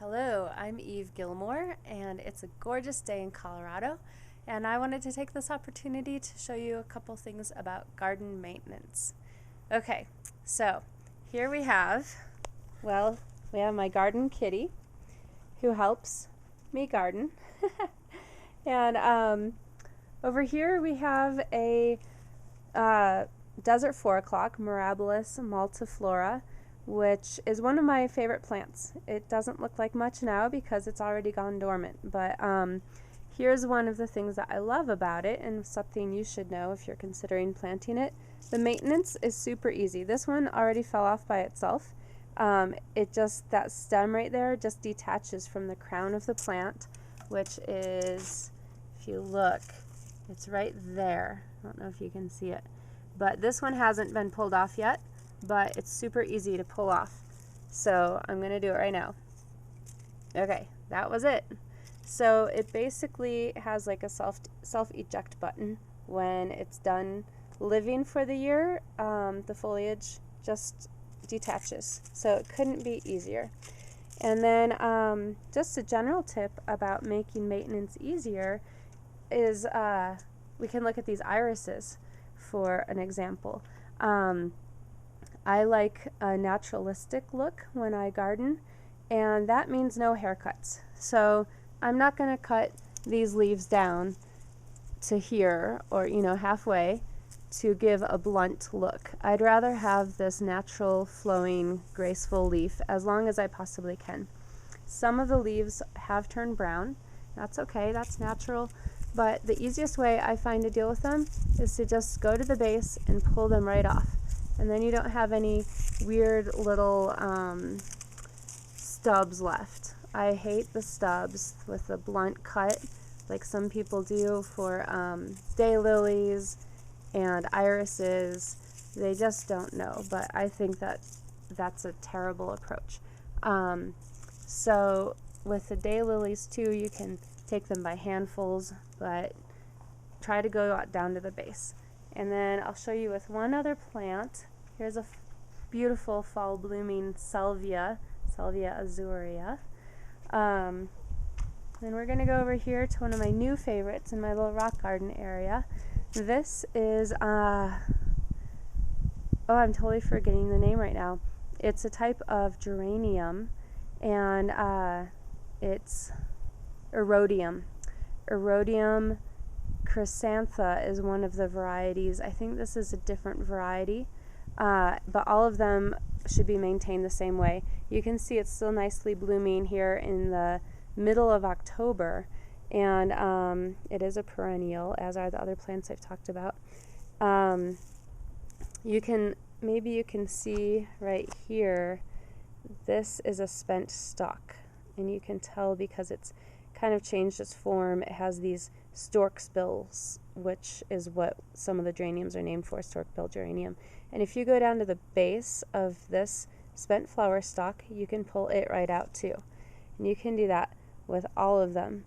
Hello, I'm Eve Gilmore, and it's a gorgeous day in Colorado, and I wanted to take this opportunity to show you a couple things about garden maintenance. Okay, so here we have my garden kitty who helps me garden. And over here we have a desert 4 o'clock, Mirabilis multiflora, which is one of my favorite plants. It doesn't look like much now because it's already gone dormant, but here's one of the things that I love about it, and something you should know if you're considering planting it. The maintenance is super easy. This one already fell off by itself. That stem right there just detaches from the crown of the plant, which is, if you look, it's right there. I don't know if you can see it, but this one hasn't been pulled off yet, but it's super easy to pull off. So I'm going to do it right now. Okay, that was it. So it basically has like a self-eject button. When it's done living for the year, the foliage just detaches. So it couldn't be easier. And then just a general tip about making maintenance easier is we can look at these irises for an example. I like a naturalistic look when I garden, and that means no haircuts. So I'm not going to cut these leaves down to here or halfway to give a blunt look. I'd rather have this natural flowing graceful leaf as long as I possibly can. Some of the leaves have turned brown. That's okay, that's natural, but the easiest way I find to deal with them is to just go to the base and pull them right off. And then you don't have any weird little stubs left. I hate the stubs with the blunt cut like some people do for daylilies and irises. They just don't know, but I think that that's a terrible approach. So with the daylilies too, you can take them by handfuls, but try to go down to the base. And then I'll show you with one other plant. Here's a beautiful fall blooming Salvia azurea. Then we're going to go over here to one of my new favorites in my little rock garden area. This is, I'm totally forgetting the name right now. It's a type of geranium, and it's erodium. Erodium chrysantha is one of the varieties. I think this is a different variety, but all of them should be maintained the same way. You can see it's still nicely blooming here in the middle of October, and it is a perennial, as are the other plants I've talked about. Maybe you can see right here, this is a spent stalk, and you can tell because it's kind of changed its form. It has these stork's bills, which is what some of the geraniums are named for, stork-bill geranium. And if you go down to the base of this spent flower stalk, you can pull it right out too. And you can do that with all of them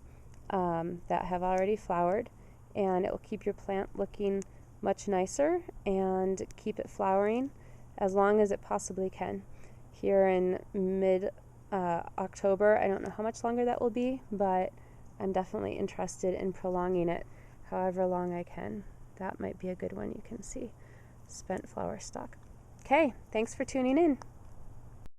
that have already flowered, and it will keep your plant looking much nicer and keep it flowering as long as it possibly can. Here in mid-October, I don't know how much longer that will be, but I'm definitely interested in prolonging it however long I can. That might be a good one you can see. Spent flower stalk. Okay, thanks for tuning in.